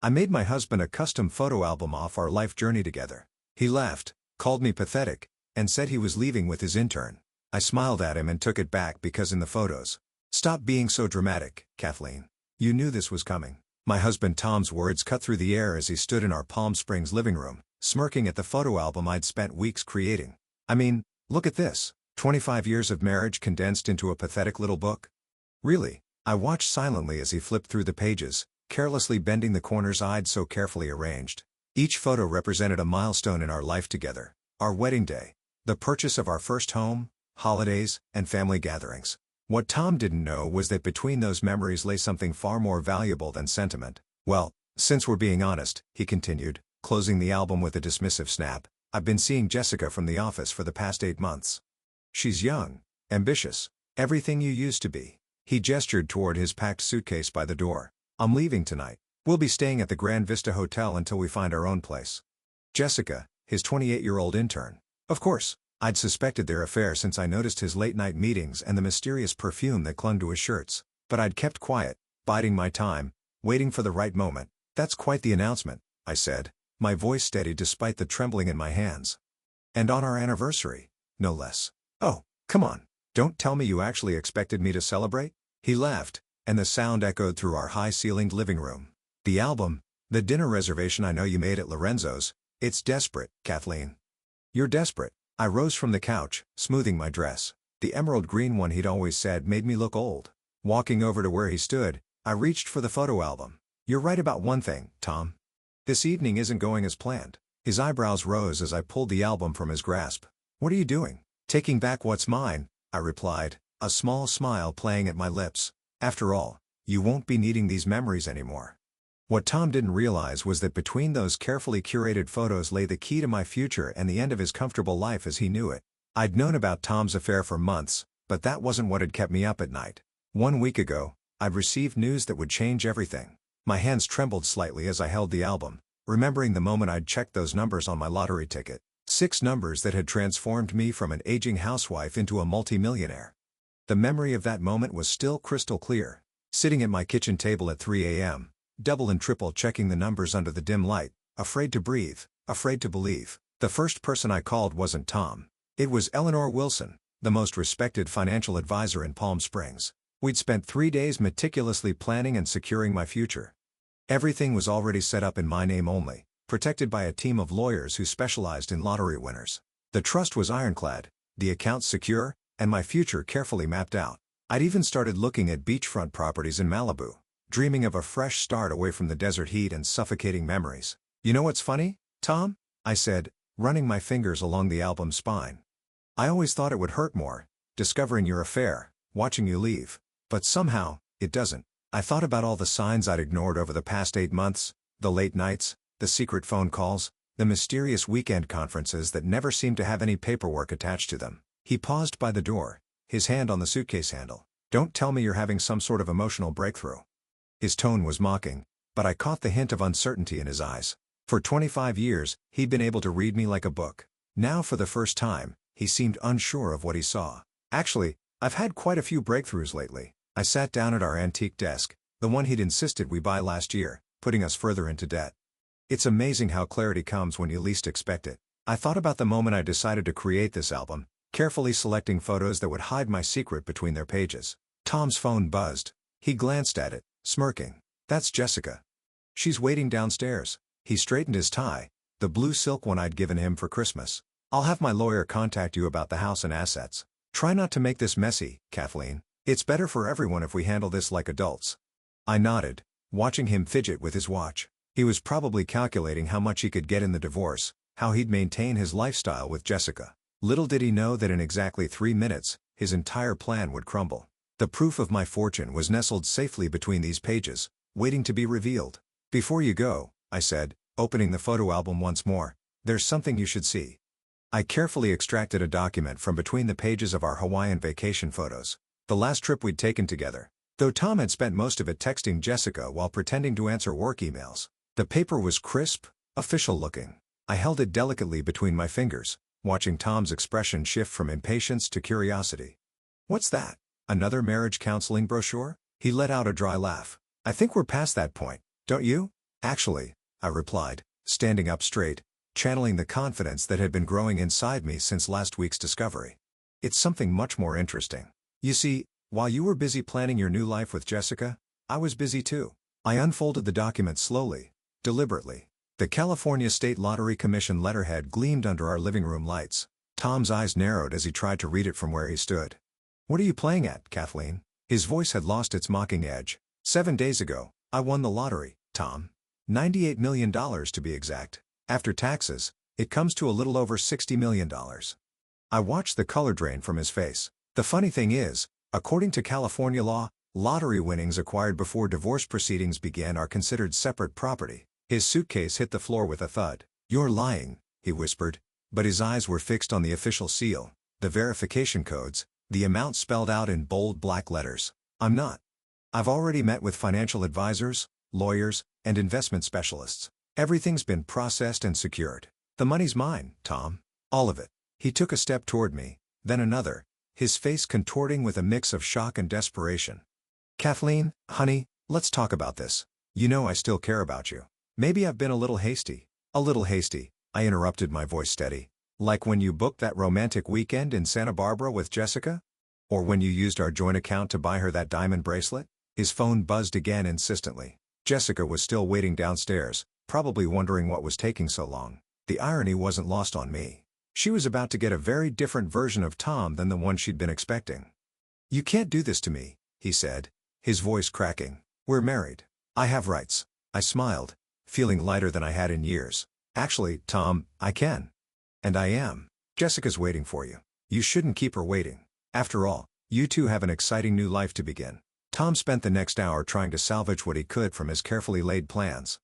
I made my husband a custom photo album off our life journey together. He laughed, called me pathetic, and said he was leaving with his intern. I smiled at him and took it back because in the photos. Stop being so dramatic, Kathleen. You knew this was coming. My husband Tom's words cut through the air as he stood in our Palm Springs living room, smirking at the photo album I'd spent weeks creating. I mean, look at this. 25 years of marriage condensed into a pathetic little book? Really? I watched silently as he flipped through the pages, carelessly bending the corners I'd so carefully arranged. Each photo represented a milestone in our life together. Our wedding day, the purchase of our first home, holidays, and family gatherings. What Tom didn't know was that between those memories lay something far more valuable than sentiment. Well, since we're being honest, he continued, closing the album with a dismissive snap, I've been seeing Jessica from the office for the past 8 months. She's young, ambitious, everything you used to be. He gestured toward his packed suitcase by the door. I'm leaving tonight. We'll be staying at the Grand Vista Hotel until we find our own place. Jessica, his 28-year-old intern. Of course, I'd suspected their affair since I noticed his late-night meetings and the mysterious perfume that clung to his shirts. But I'd kept quiet, biding my time, waiting for the right moment. That's quite the announcement, I said, my voice steady despite the trembling in my hands. And on our anniversary, no less. Oh, come on. Don't tell me you actually expected me to celebrate? He laughed, and the sound echoed through our high-ceilinged living room. The album, the dinner reservation I know you made at Lorenzo's, it's desperate, Kathleen. You're desperate. I rose from the couch, smoothing my dress. The emerald green one he'd always said made me look old. Walking over to where he stood, I reached for the photo album. You're right about one thing, Tom. This evening isn't going as planned. His eyebrows rose as I pulled the album from his grasp. What are you doing? Taking back what's mine, I replied, a small smile playing at my lips. After all, you won't be needing these memories anymore. What Tom didn't realize was that between those carefully curated photos lay the key to my future and the end of his comfortable life as he knew it. I'd known about Tom's affair for months, but that wasn't what had kept me up at night. 1 week ago, I'd received news that would change everything. My hands trembled slightly as I held the album, remembering the moment I'd checked those numbers on my lottery ticket. 6 numbers that had transformed me from an aging housewife into a multimillionaire. The memory of that moment was still crystal clear. Sitting at my kitchen table at 3 a.m., double and triple checking the numbers under the dim light, afraid to breathe, afraid to believe. The first person I called wasn't Tom. It was Eleanor Wilson, the most respected financial advisor in Palm Springs. We'd spent 3 days meticulously planning and securing my future. Everything was already set up in my name only, protected by a team of lawyers who specialized in lottery winners. The trust was ironclad, the accounts secure, and my future carefully mapped out. I'd even started looking at beachfront properties in Malibu, dreaming of a fresh start away from the desert heat and suffocating memories. You know what's funny, Tom? I said, running my fingers along the album's spine. I always thought it would hurt more, discovering your affair, watching you leave. But somehow, it doesn't. I thought about all the signs I'd ignored over the past 8 months, the late nights, the secret phone calls, the mysterious weekend conferences that never seemed to have any paperwork attached to them. He paused by the door, his hand on the suitcase handle. Don't tell me you're having some sort of emotional breakthrough. His tone was mocking, but I caught the hint of uncertainty in his eyes. For 25 years, he'd been able to read me like a book. Now for the first time, he seemed unsure of what he saw. Actually, I've had quite a few breakthroughs lately. I sat down at our antique desk, the one he'd insisted we buy last year, putting us further into debt. It's amazing how clarity comes when you least expect it. I thought about the moment I decided to create this album, carefully selecting photos that would hide my secret between their pages. Tom's phone buzzed. He glanced at it, smirking. That's Jessica. She's waiting downstairs. He straightened his tie, the blue silk one I'd given him for Christmas. I'll have my lawyer contact you about the house and assets. Try not to make this messy, Kathleen. It's better for everyone if we handle this like adults. I nodded, watching him fidget with his watch. He was probably calculating how much he could get in the divorce, how he'd maintain his lifestyle with Jessica. Little did he know that in exactly 3 minutes, his entire plan would crumble. The proof of my fortune was nestled safely between these pages, waiting to be revealed. Before you go, I said, opening the photo album once more, there's something you should see. I carefully extracted a document from between the pages of our Hawaiian vacation photos. The last trip we'd taken together. Though Tom had spent most of it texting Jessica while pretending to answer work emails. The paper was crisp, official looking. I held it delicately between my fingers, watching Tom's expression shift from impatience to curiosity. What's that? Another marriage counseling brochure? He let out a dry laugh. I think we're past that point, don't you? Actually, I replied, standing up straight, channeling the confidence that had been growing inside me since last week's discovery. It's something much more interesting. You see, while you were busy planning your new life with Jessica, I was busy too. I unfolded the document slowly, deliberately. The California State Lottery Commission letterhead gleamed under our living room lights. Tom's eyes narrowed as he tried to read it from where he stood. "What are you playing at, Kathleen?" His voice had lost its mocking edge. 7 days ago, I won the lottery, Tom. $98 million to be exact. After taxes, it comes to a little over $60 million. I watched the color drain from his face. The funny thing is, according to California law, lottery winnings acquired before divorce proceedings began are considered separate property. His suitcase hit the floor with a thud. "You're lying," he whispered, but his eyes were fixed on the official seal, the verification codes, the amount spelled out in bold black letters. "I'm not. I've already met with financial advisors, lawyers, and investment specialists. Everything's been processed and secured. The money's mine, Tom. All of it." He took a step toward me, then another, his face contorting with a mix of shock and desperation. "Kathleen, honey, let's talk about this. You know I still care about you. Maybe I've been a little hasty." "A little hasty," I interrupted, my voice steady. "Like when you booked that romantic weekend in Santa Barbara with Jessica? Or when you used our joint account to buy her that diamond bracelet?" His phone buzzed again insistently. Jessica was still waiting downstairs, probably wondering what was taking so long. The irony wasn't lost on me. She was about to get a very different version of Tom than the one she'd been expecting. "You can't do this to me," he said, his voice cracking. "We're married. I have rights." I smiled, feeling lighter than I had in years. "Actually, Tom, I can. And I am. Jessica's waiting for you. You shouldn't keep her waiting. After all, you two have an exciting new life to begin." Tom spent the next hour trying to salvage what he could from his carefully laid plans.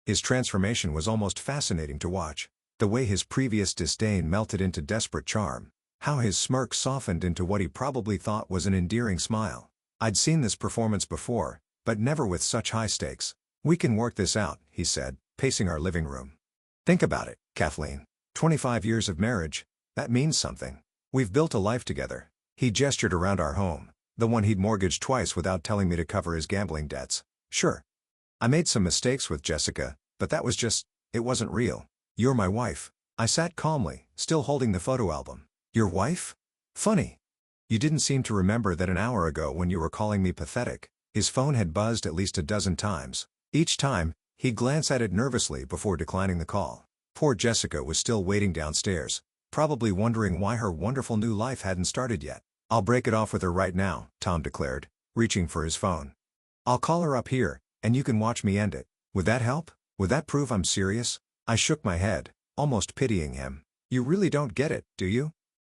His transformation was almost fascinating to watch. The way his previous disdain melted into desperate charm. How his smirk softened into what he probably thought was an endearing smile. I'd seen this performance before, but never with such high stakes. "We can work this out," he said, pacing our living room. "Think about it, Kathleen. 25 years of marriage, that means something. We've built a life together." He gestured around our home, the one he'd mortgaged twice without telling me to cover his gambling debts. "Sure. I made some mistakes with Jessica, but that was it wasn't real. You're my wife." I sat calmly, still holding the photo album. "Your wife? Funny. You didn't seem to remember that an hour ago when you were calling me pathetic." His phone had buzzed at least a dozen times. Each time, he'd glance at it nervously before declining the call. Poor Jessica was still waiting downstairs, probably wondering why her wonderful new life hadn't started yet. "I'll break it off with her right now," Tom declared, reaching for his phone. "I'll call her up here, and you can watch me end it. Would that help? Would that prove I'm serious?" I shook my head, almost pitying him. "You really don't get it, do you?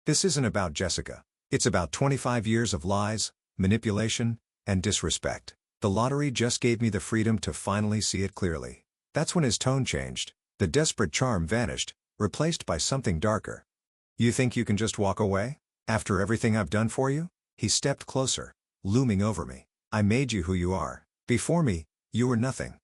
This isn't about Jessica. It's about 25 years of lies, manipulation, and disrespect. The lottery just gave me the freedom to finally see it clearly." That's when his tone changed. The desperate charm vanished, replaced by something darker. "You think you can just walk away? After everything I've done for you?" He stepped closer, looming over me. "I made you who you are. Before me, you were nothing.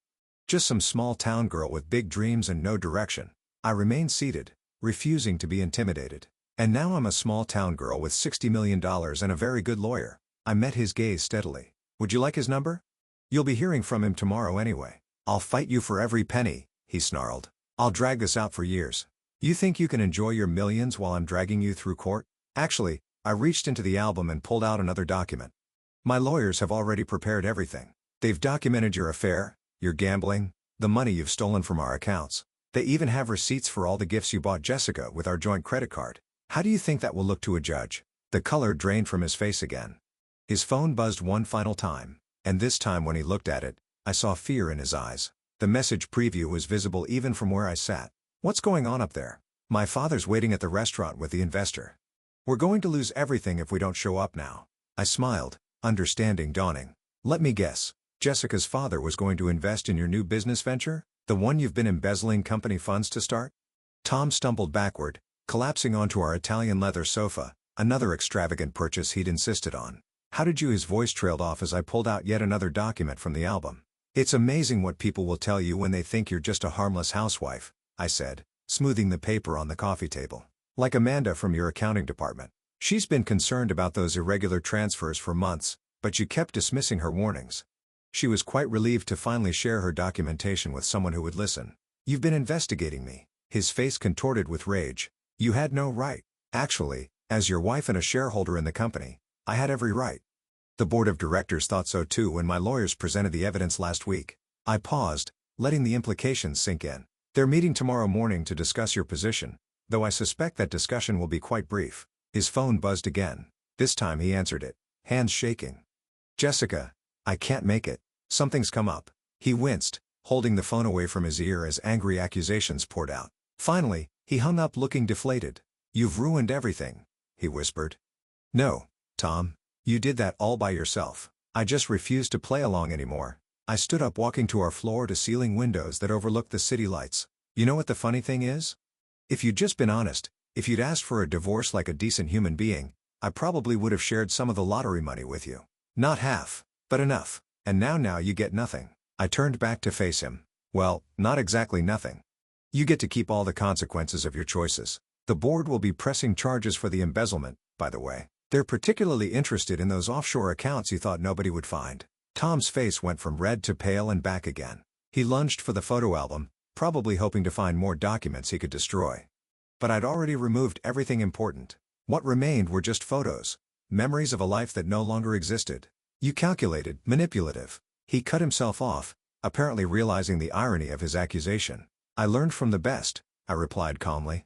Just some small town girl with big dreams and no direction." I remained seated, refusing to be intimidated. "And now I'm a small town girl with $60 million and a very good lawyer." I met his gaze steadily. "Would you like his number? You'll be hearing from him tomorrow anyway." "I'll fight you for every penny," he snarled. "I'll drag this out for years. You think you can enjoy your millions while I'm dragging you through court?" Actually, I reached into the album and pulled out another document. "My lawyers have already prepared everything. They've documented your affair, your gambling, the money you've stolen from our accounts. They even have receipts for all the gifts you bought Jessica with our joint credit card. How do you think that will look to a judge?" The color drained from his face again. His phone buzzed one final time, and this time when he looked at it, I saw fear in his eyes. The message preview was visible even from where I sat. "What's going on up there?" "My father's waiting at the restaurant with the investor. We're going to lose everything if we don't show up now." I smiled, understanding dawning. "Let me guess. Jessica's father was going to invest in your new business venture? The one you've been embezzling company funds to start?" Tom stumbled backward, collapsing onto our Italian leather sofa, another extravagant purchase he'd insisted on. "How did you?" His voice trailed off as I pulled out yet another document from the album. "It's amazing what people will tell you when they think you're just a harmless housewife," I said, smoothing the paper on the coffee table. "Like Amanda from your accounting department. She's been concerned about those irregular transfers for months, but you kept dismissing her warnings." She was quite relieved to finally share her documentation with someone who would listen. "You've been investigating me." His face contorted with rage. "You had no right. Actually, as your wife and a shareholder in the company, I had every right." The board of directors thought so too when my lawyers presented the evidence last week. I paused, letting the implications sink in. "They're meeting tomorrow morning to discuss your position, though I suspect that discussion will be quite brief." His phone buzzed again. This time he answered it, hands shaking. "Jessica, I can't make it. Something's come up." He winced, holding the phone away from his ear as angry accusations poured out. Finally, he hung up looking deflated. "You've ruined everything," he whispered. "No, Tom. You did that all by yourself." I just refused to play along anymore. I stood up, walking to our floor-to-ceiling windows that overlooked the city lights. "You know what the funny thing is? If you'd just been honest, if you'd asked for a divorce like a decent human being, I probably would have shared some of the lottery money with you. Not half, but enough. And now you get nothing." I turned back to face him. "Well, not exactly nothing. You get to keep all the consequences of your choices. The board will be pressing charges for the embezzlement, by the way. They're particularly interested in those offshore accounts you thought nobody would find." Tom's face went from red to pale and back again. He lunged for the photo album, probably hoping to find more documents he could destroy. But I'd already removed everything important. What remained were just photos, memories of a life that no longer existed. "You calculated, manipulative." He cut himself off, apparently realizing the irony of his accusation. "I learned from the best," I replied calmly.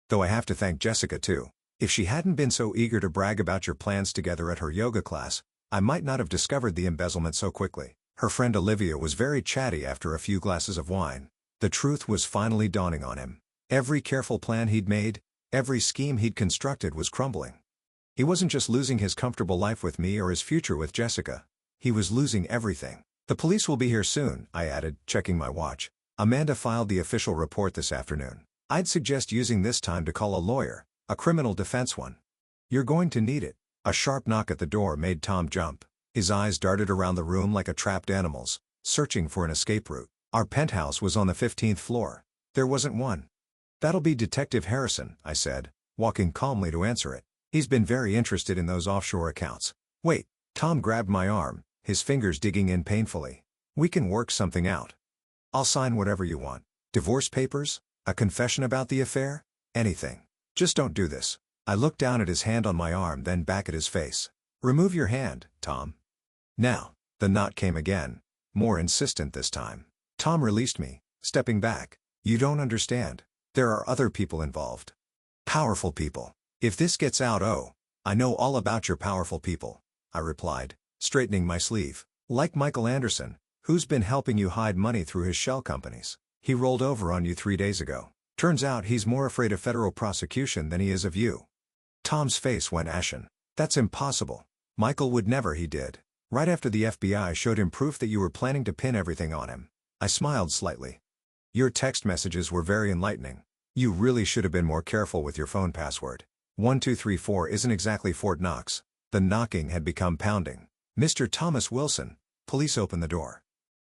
"Though I have to thank Jessica too. If she hadn't been so eager to brag about your plans together at her yoga class, I might not have discovered the embezzlement so quickly." Her friend Olivia was very chatty after a few glasses of wine. The truth was finally dawning on him. Every careful plan he'd made, every scheme he'd constructed was crumbling. He wasn't just losing his comfortable life with me or his future with Jessica. He was losing everything. "The police will be here soon," I added, checking my watch. "Amanda filed the official report this afternoon. I'd suggest using this time to call a lawyer, a criminal defense one. You're going to need it." A sharp knock at the door made Tom jump. His eyes darted around the room like a trapped animal's, searching for an escape route. Our penthouse was on the 15th floor. There wasn't one. "That'll be Detective Harrison," I said, walking calmly to answer it. "He's been very interested in those offshore accounts." "Wait." Tom grabbed my arm, his fingers digging in painfully. "We can work something out. I'll sign whatever you want. Divorce papers? A confession about the affair? Anything. Just don't do this." I looked down at his hand on my arm, then back at his face. "Remove your hand, Tom." Now. The knot came again, more insistent this time. Tom released me, stepping back. "You don't understand. There are other people involved. Powerful people. If this gets out, I know all about your powerful people," I replied, straightening my sleeve. "Like Michael Anderson, who's been helping you hide money through his shell companies. He rolled over on you 3 days ago. Turns out he's more afraid of federal prosecution than he is of you." Tom's face went ashen. "That's impossible. Michael would never." "He did. Right after the FBI showed him proof that you were planning to pin everything on him." I smiled slightly. "Your text messages were very enlightening. You really should have been more careful with your phone password. 1234 isn't exactly Fort Knox." The knocking had become pounding. "Mr. Thomas Wilson." Police opened the door.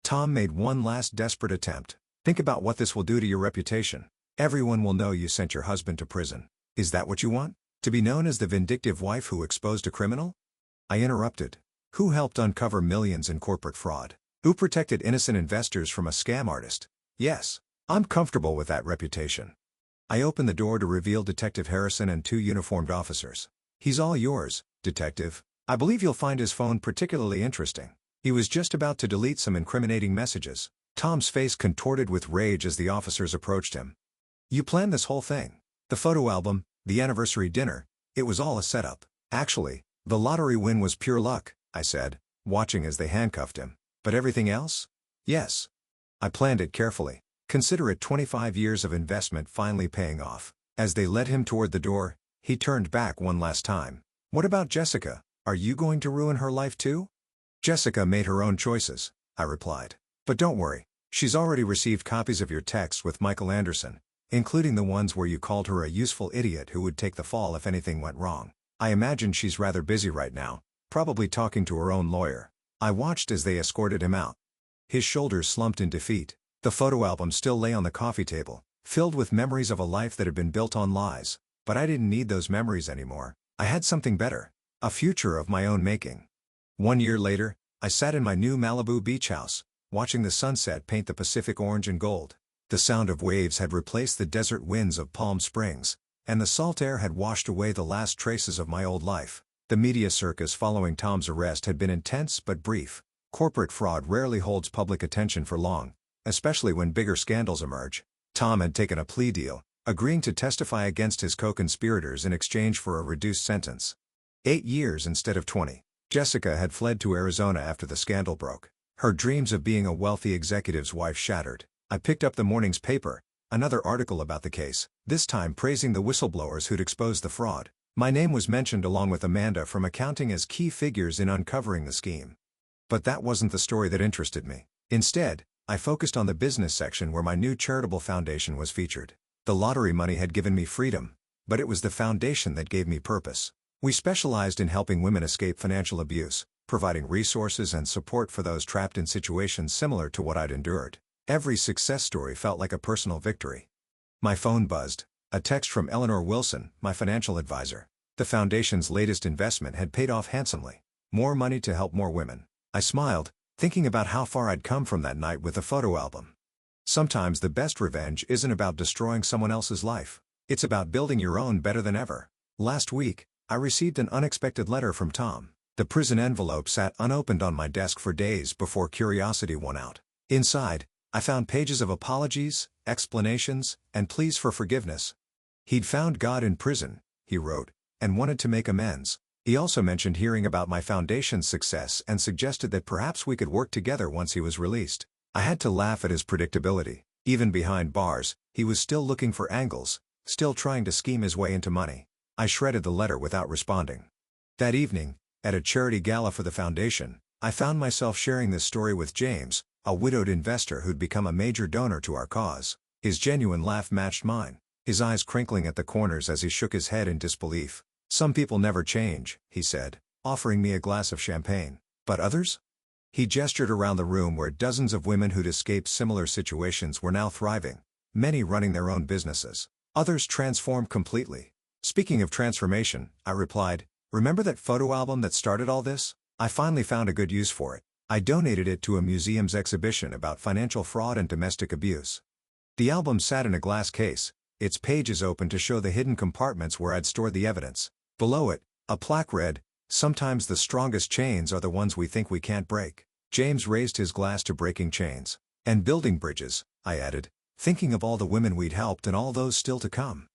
Tom made one last desperate attempt. "Think about what this will do to your reputation. Everyone will know you sent your husband to prison. Is that what you want? To be known as the vindictive wife who exposed a criminal?" I interrupted. "Who helped uncover millions in corporate fraud? Who protected innocent investors from a scam artist? Yes, I'm comfortable with that reputation." I opened the door to reveal Detective Harrison and 2 uniformed officers. "He's all yours, Detective. I believe you'll find his phone particularly interesting." He was just about to delete some incriminating messages. Tom's face contorted with rage as the officers approached him. "You planned this whole thing. The photo album, the anniversary dinner, it was all a setup." "Actually, the lottery win was pure luck," I said, watching as they handcuffed him. "But everything else?" "Yes. I planned it carefully. Consider it 25 years of investment finally paying off." As they led him toward the door, he turned back one last time. "What about Jessica? Are you going to ruin her life too?" "Jessica made her own choices," I replied. "But don't worry, she's already received copies of your texts with Michael Anderson, including the ones where you called her a useful idiot who would take the fall if anything went wrong. I imagine she's rather busy right now, probably talking to her own lawyer." I watched as they escorted him out. His shoulders slumped in defeat. The photo album still lay on the coffee table, filled with memories of a life that had been built on lies. But I didn't need those memories anymore. I had something better. A future of my own making. 1 year later, I sat in my new Malibu beach house, watching the sunset paint the Pacific orange and gold. The sound of waves had replaced the desert winds of Palm Springs, and the salt air had washed away the last traces of my old life. The media circus following Tom's arrest had been intense but brief. Corporate fraud rarely holds public attention for long, especially when bigger scandals emerge. Tom had taken a plea deal, agreeing to testify against his co-conspirators in exchange for a reduced sentence. 8 years instead of 20. Jessica had fled to Arizona after the scandal broke. Her dreams of being a wealthy executive's wife shattered. I picked up the morning's paper, another article about the case, this time praising the whistleblowers who'd exposed the fraud. My name was mentioned along with Amanda from accounting as key figures in uncovering the scheme. But that wasn't the story that interested me. Instead, I focused on the business section where my new charitable foundation was featured. The lottery money had given me freedom, but it was the foundation that gave me purpose. We specialized in helping women escape financial abuse, providing resources and support for those trapped in situations similar to what I'd endured. Every success story felt like a personal victory. My phone buzzed. A text from Eleanor Wilson, my financial advisor. The foundation's latest investment had paid off handsomely. More money to help more women. I smiled, thinking about how far I'd come from that night with the photo album. Sometimes the best revenge isn't about destroying someone else's life. It's about building your own better than ever. Last week, I received an unexpected letter from Tom. The prison envelope sat unopened on my desk for days before curiosity won out. Inside, I found pages of apologies, explanations, and pleas for forgiveness. He'd found God in prison, he wrote, and wanted to make amends. He also mentioned hearing about my foundation's success and suggested that perhaps we could work together once he was released. I had to laugh at his predictability. Even behind bars, he was still looking for angles, still trying to scheme his way into money. I shredded the letter without responding. That evening, at a charity gala for the foundation, I found myself sharing this story with James, a widowed investor who'd become a major donor to our cause. His genuine laugh matched mine, his eyes crinkling at the corners as he shook his head in disbelief. Some people never change, he said, offering me a glass of champagne. But others? He gestured around the room where dozens of women who'd escaped similar situations were now thriving, many running their own businesses. Others transformed completely. Speaking of transformation, I replied, remember that photo album that started all this? I finally found a good use for it. I donated it to a museum's exhibition about financial fraud and domestic abuse. The album sat in a glass case, its pages open to show the hidden compartments where I'd stored the evidence. Below it, a plaque read, "Sometimes the strongest chains are the ones we think we can't break." James raised his glass to breaking chains. "And building bridges," I added, thinking of all the women we'd helped and all those still to come.